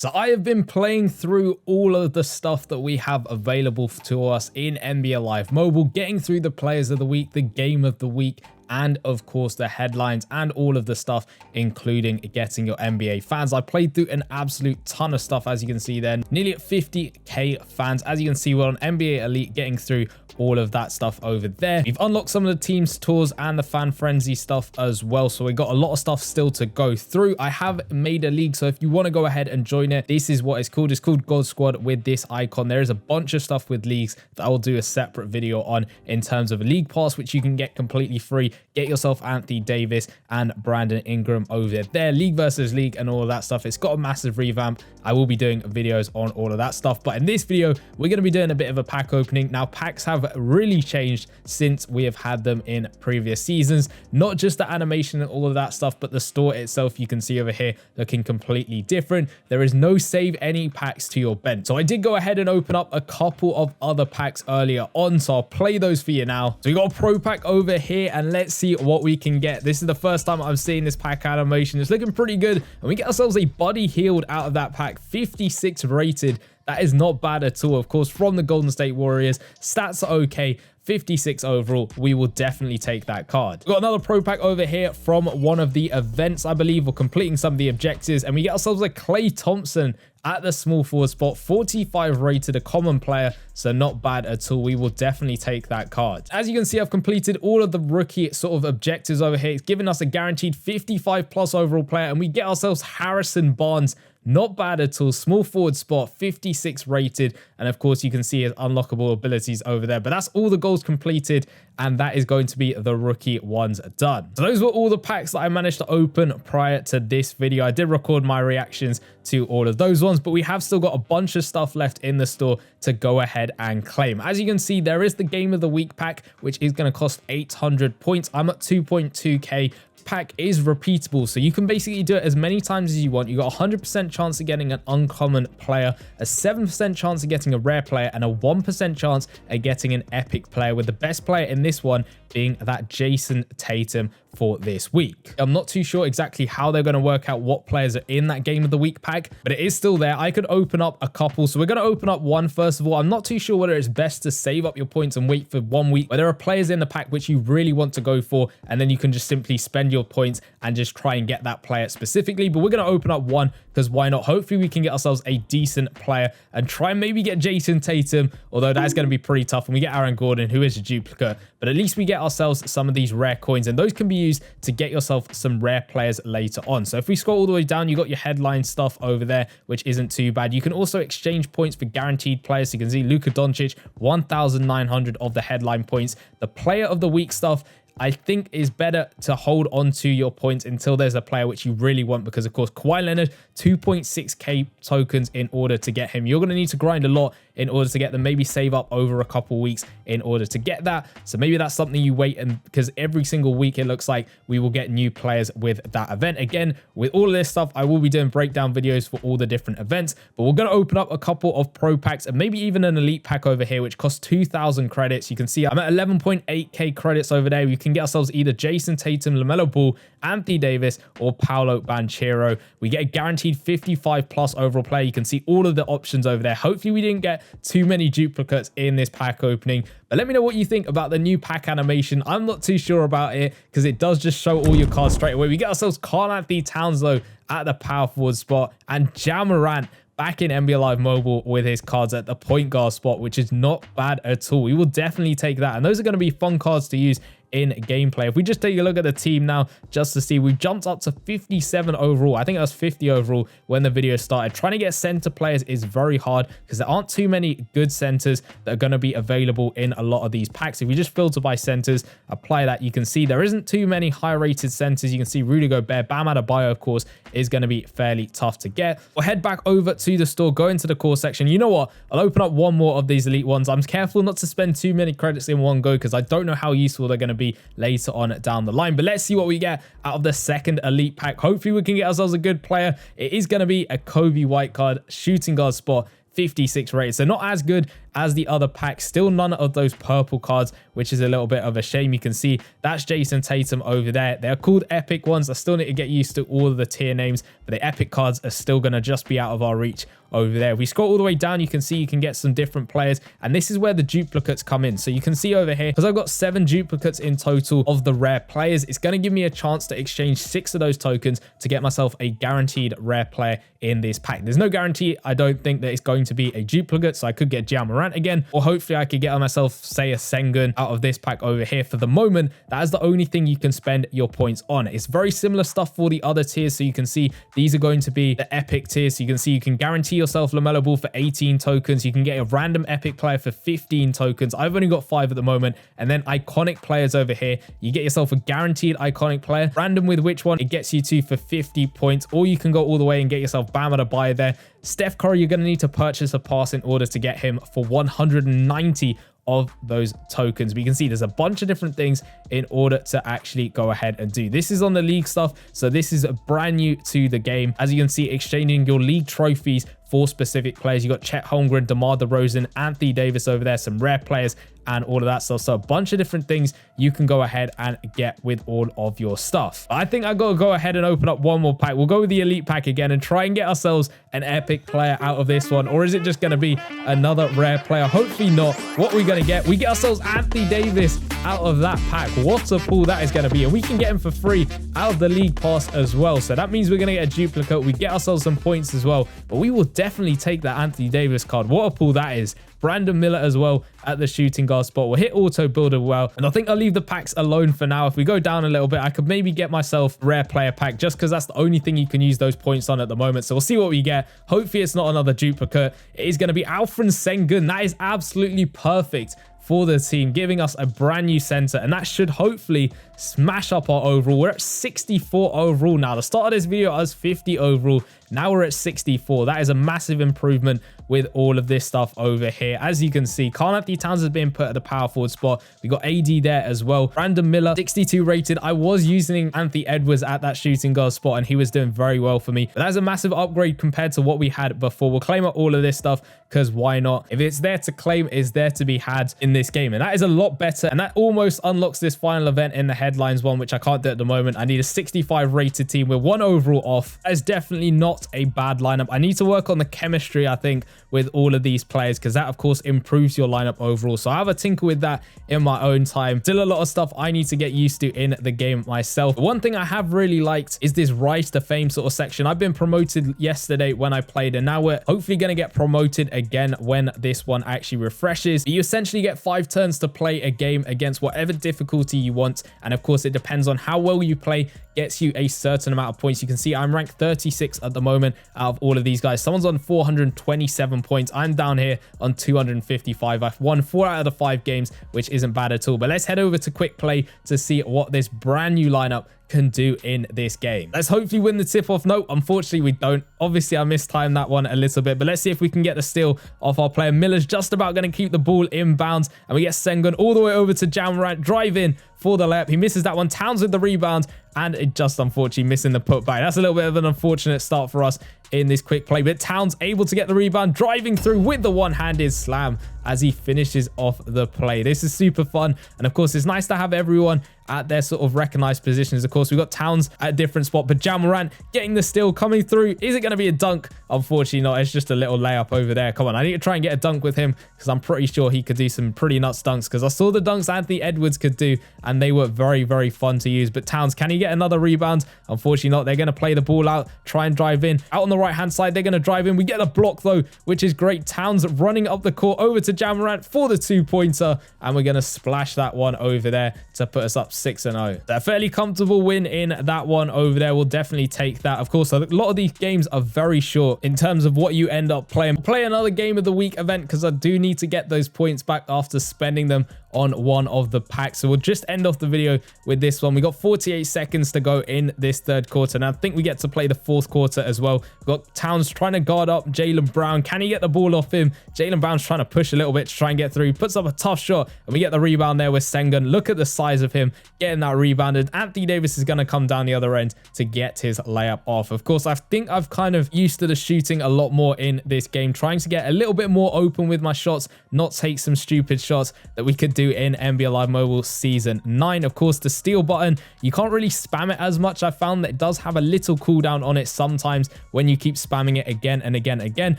So I have been playing through all of the stuff that we have available to us in NBA Live Mobile, getting through the players of the week, the game of the week, and of course the headlines and all of the stuff, including getting your NBA fans. I played through an absolute ton of stuff, as you can see there, nearly at 50k fans. As you can see, we're on NBA Elite getting through all of that stuff over there. We've unlocked some of the teams tours and the fan frenzy stuff as well, so we got a lot of stuff still to go through. I have made a league, so if you want to go ahead and join it, this is what it's called. It's called God Squad with this icon. There is a bunch of stuff with leagues that I will do a separate video on in terms of a league pass, which you can get completely free. Get yourself Anthony Davis and Brandon Ingram over there, league versus league and all of that stuff. It's got a massive revamp. I will be doing videos on all of that stuff, but in this video we're going to be doing a bit of a pack opening. Now, packs have really changed since we have had them in previous seasons, not just the animation and all of that stuff, but the store itself, you can see over here, looking completely different. There is no save any packs to your bench. So I did go ahead and open up a couple of other packs earlier on, so I'll play those for you now. So we got a pro pack over here, and let's see what we can get. This is the first time I'm seeing this pack animation. It's looking pretty good, and we get ourselves a Buddy Hield out of that pack, 56 rated. That is not bad at all. Of course, from the Golden State Warriors, stats are okay. 56 overall, we will definitely take that card. We've got another pro pack over here from one of the events, I believe. We're completing some of the objectives, and we get ourselves a Klay Thompson at the small forward spot, 45 rated, a common player, so not bad at all. We will definitely take that card. As you can see, I've completed all of the rookie sort of objectives over here. It's giving us a guaranteed 55 plus overall player, and we get ourselves Harrison Barnes. Not bad at all. Small forward spot, 56 rated. And of course, you can see his unlockable abilities over there. But that's all the goals completed, and that is going to be the rookie ones done. So those were all the packs that I managed to open prior to this video. I did record my reactions to all of those ones, but we have still got a bunch of stuff left in the store to go ahead and claim. As you can see, there is the game of the week pack, which is going to cost 800 points. I'm at 2.2k. Pack is repeatable, so you can basically do it as many times as you want. You got a 100% chance of getting an uncommon player, a 7% chance of getting a rare player, and a 1% chance of getting an epic player, with the best player in this one being that Jason Tatum for this week. I'm not too sure exactly how they're going to work out what players are in that game of the week pack, but it is still there. I could open up a couple, so we're going to open up one first of all. I'm not too sure whether it's best to save up your points and wait for 1 week, where there are players in the pack which you really want to go for, and then you can just simply spend your points and just try and get that player specifically. But we're going to open up one, because why not? Hopefully we can get ourselves a decent player and try and maybe get Jason Tatum, although that's going to be pretty tough. And we get Aaron Gordon, who is a duplicate, but at least we get ourselves some of these rare coins, and those can be used to get yourself some rare players later on. So if we scroll all the way down, you got your headline stuff over there, which isn't too bad. You can also exchange points for guaranteed players. So you can see Luka Doncic, 1,900 of the headline points. The player of the week stuff, I think, is better to hold on to your points until there's a player which you really want, because of course Kawhi Leonard, 2.6k tokens in order to get him. You're going to need to grind a lot in order to get them, maybe save up over a couple weeks in order to get that. So maybe that's something you wait, and because every single week it looks like we will get new players with that event. Again, with all of this stuff, I will be doing breakdown videos for all the different events, but we're going to open up a couple of pro packs and maybe even an elite pack over here, which costs 2,000 credits. You can see I'm at 11.8k credits over there. We can get ourselves either Jason Tatum, LaMelo Ball, Anthony Davis, or Paolo Banchero. We get a guaranteed 55 plus overall player. You can see all of the options over there. Hopefully we didn't get too many duplicates in this pack opening, but let me know what you think about the new pack animation. I'm not too sure about it, because it does just show all your cards straight away. We get ourselves Karl-Anthony Towns though at the power forward spot, and Ja Morant back in NBA Live Mobile with his cards at the point guard spot, which is not bad at all. We will definitely take that, and those are going to be fun cards to use in gameplay. If we just take a look at the team now, just to see, we've jumped up to 57 overall. I think that was 50 overall when the video started. Trying to get center players is very hard, because there aren't too many good centers that are going to be available in a lot of these packs. If you just filter by centers, apply that, you can see there isn't too many high rated centers. You can see Rudy Gobert, Bam Adebayo, of course, is going to be fairly tough to get. We'll head back over to the store, go into the core section. You know what? I'll open up one more of these elite ones. I'm careful not to spend too many credits in one go, because I don't know how useful they're going to be later on down the line. But let's see what we get out of the second elite pack. Hopefully we can get ourselves a good player. It is going to be a Kobe White card, shooting guard spot, 56 rated, so not as good as the other pack. Still none of those purple cards, which is a little bit of a shame. You can see that's Jason Tatum over there. They're called epic ones. I still need to get used to all of the tier names, but the epic cards are still going to just be out of our reach over there. If we scroll all the way down, you can see you can get some different players, and this is where the duplicates come in. So you can see over here, because I've got 7 duplicates in total of the rare players, it's going to give me a chance to exchange 6 of those tokens to get myself a guaranteed rare player in this pack. There's no guarantee, I don't think, that it's going to be a duplicate, so I could get Ja Morant again, or hopefully I could get myself, say, a Sengun out of this pack over here. For the moment, that is the only thing you can spend your points on. It's very similar stuff for the other tiers, so you can see these are going to be the epic tiers. So you can see you can guarantee yourself LaMelo Ball for 18 tokens. You can get a random epic player for 15 tokens. I've only got 5 at the moment. And then iconic players over here, you get yourself a guaranteed iconic player, random with which one it gets you to for 50 points, or you can go all the way and get yourself Bam at a buy there. Steph Curry, you're going to need to purchase a pass in order to get him for 190 of those tokens. But you can see there's a bunch of different things in order to actually go ahead and do. This is on the league stuff, so this is brand new to the game. As you can see, exchanging your league trophies for specific players. You got Chet Holmgren, DeMar DeRozan, Anthony Davis over there, some rare players and all of that stuff. So a bunch of different things you can go ahead and get with all of your stuff. I think I gotta go ahead and open up one more pack. We'll go with the elite pack again and try and get ourselves an epic player out of this one. Or is it just gonna be another rare player? Hopefully not. What are we gonna get? We get ourselves Anthony Davis out of that pack. What a pull that is gonna be. And we can get him for free out of the league pass as well. So that means we're gonna get a duplicate. We get ourselves some points as well. But we will definitely take that Anthony Davis card. What a pull that is. Brandon Miller as well at the shooting guard spot. We'll hit auto builder well, and I think I'll leave the packs alone for now. If we go down a little bit, I could maybe get myself rare player pack, just because that's the only thing you can use those points on at the moment. So we'll see what we get. Hopefully it's not another duplicate. It is going to be Alfred Sengun. That is absolutely perfect for the team, giving us a brand new center, and that should hopefully smash up our overall. We're at 64 overall now. The start of this video I was 50 overall. Now we're at 64. That is a massive improvement with all of this stuff over here. As you can see, Karl-Anthony Towns has been put at the power forward spot. We got AD there as well. Brandon Miller, 62 rated. I was using Anthony Edwards at that shooting guard spot, and he was doing very well for me. But that's a massive upgrade compared to what we had before. We'll claim up all of this stuff, because why not? If it's there to claim, it's there to be had in this game. And that is a lot better. And that almost unlocks this final event in the headlines one, which I can't do at the moment. I need a 65 rated team with 1 overall off. That is definitely not a bad lineup. I need to work on the chemistry, I think, with all of these players, because that of course improves your lineup overall. So I have a tinker with that in my own time. Still a lot of stuff I need to get used to in the game myself. One thing I have really liked is this rise to fame sort of section. I've been promoted yesterday when I played, and now we're hopefully going to get promoted again when this one actually refreshes. You essentially get 5 turns to play a game against whatever difficulty you want, and of course it depends on how well you play, gets you a certain amount of points. You can see I'm ranked 36 at the moment out of all of these guys. Someone's on 427 points. I'm down here on 255. I've won 4 out of the 5 games, which isn't bad at all. But let's head over to quick play to see what this brand new lineup can do in this game. Let's hopefully win the tip-off. No, unfortunately we don't. Obviously I mistimed that one a little bit, but let's see if we can get the steal off our player. Miller's just about going to keep the ball inbounds, and we get Sengun all the way over to Ja Morant, drive in for the layup. He misses that one. Towns with the rebound, and it just unfortunately missing the putback. That's a little bit of an unfortunate start for us in this quick play, but Towns able to get the rebound, driving through with the one-handed slam as he finishes off the play. This is super fun, and of course it's nice to have everyone at their sort of recognized positions. Of course, we've got Towns at a different spot, but Ja Morant getting the steal, coming through. Is it going to be a dunk? Unfortunately not. It's just a little layup over there. Come on, I need to try and get a dunk with him, because I'm pretty sure he could do some pretty nuts dunks, because I saw the dunks Anthony Edwards could do, and they were very, very fun to use. But Towns, can he get another rebound? Unfortunately not. They're going to play the ball out, try and drive in. Out on the right-hand side, they're going to drive in. We get a block, though, which is great. Towns running up the court over to Ja Morant for the 2-pointer, and we're going to splash that one over there to put us up 6-0. A fairly comfortable win in that one over there. We'll definitely take that. Of course, a lot of these games are very short in terms of what you end up playing. Play another game of the week event, because I do need to get those points back after spending them on one of the packs. So we'll just end off the video with this one. We got 48 seconds to go in this third quarter, and I think we get to play the fourth quarter as well. We've got Towns trying to guard up Jaylen Brown. Can he get the ball off him? Jaylen Brown's trying to push a little bit to try and get through. He puts up a tough shot, and we get the rebound there with Sengun. Look at the size of him getting that rebounded. Anthony Davis is going to come down the other end to get his layup off. Of course, I think I've kind of used to the shooting a lot more in this game, trying to get a little bit more open with my shots, not take some stupid shots that we could do in NBA Live Mobile Season 9. Of course, the steal button, you can't really spam it as much. I found that it does have a little cooldown on it sometimes when you keep spamming it again and again and again.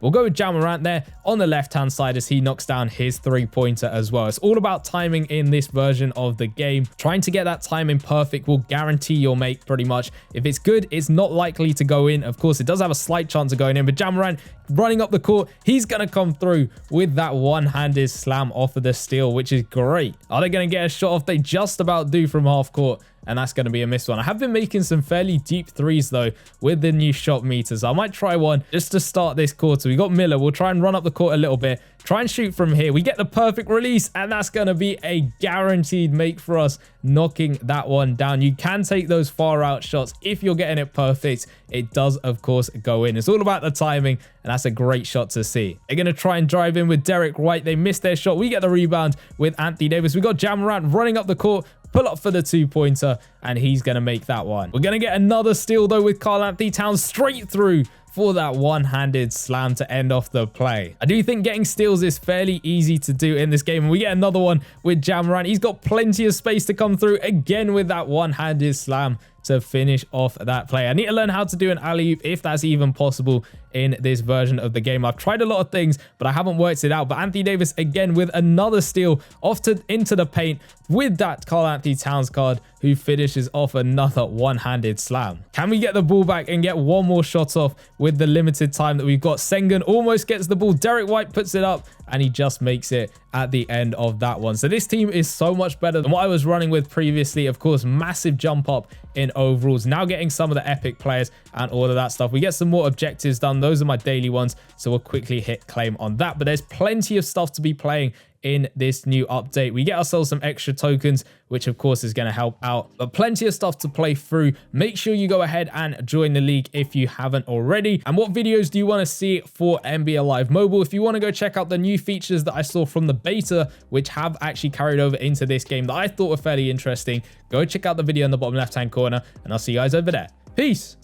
We'll go with Ja Morant there on the left-hand side as he knocks down his three-pointer as well. It's all about timing in this version of the game. Trying to get that timing perfect will guarantee your make pretty much. If it's good, it's not likely to go in. Of course, it does have a slight chance of going in, but Ja Morant running up the court, he's going to come through with that one-handed slam off of the steal, which is great. Are they going to get a shot off? They just about do from half court, and that's going to be a missed one. I have been making some fairly deep threes though with the new shot meters. I might try one just to start this quarter. We got Miller. We'll try and run up the court a little bit, try and shoot from here. We get the perfect release, and that's going to be a guaranteed make for us, knocking that one down. You can take those far out shots if you're getting it perfect. It does, of course, go in. It's all about the timing, and that's a great shot to see. They're going to try and drive in with Derek White. They missed their shot. We get the rebound with Anthony Davis. We got Ja Morant running up the court, pull up for the two-pointer, and he's going to make that one. We're going to get another steal, though, with Karl-Anthony Towns straight through for that one-handed slam to end off the play. I do think getting steals is fairly easy to do in this game, and we get another one with Ja Morant. He's got plenty of space to come through again with that one-handed slam to finish off that play. I need to learn how to do an alley-oop if that's even possible in this version of the game. I've tried a lot of things, but I haven't worked it out. But Anthony Davis again with another steal off into the paint with that Karl-Anthony Towns card, who finishes off another one-handed slam. Can we get the ball back and get one more shot off with the limited time that we've got? Sengun almost gets the ball. Derek White puts it up, and he just makes it at the end of that one. So this team is so much better than what I was running with previously. Of course, massive jump up in overalls. Now getting some of the epic players and all of that stuff. We get some more objectives done. Those are my daily ones, so we'll quickly hit claim on that. But there's plenty of stuff to be playing in this new update. We get ourselves some extra tokens, which of course is going to help out, but plenty of stuff to play through. Make sure you go ahead and join the league if you haven't already. And what videos do you want to see for NBA Live Mobile? If you want to go check out the new features that I saw from the beta, which have actually carried over into this game that I thought were fairly interesting, go check out the video in the bottom left hand corner, and I'll see you guys over there. Peace.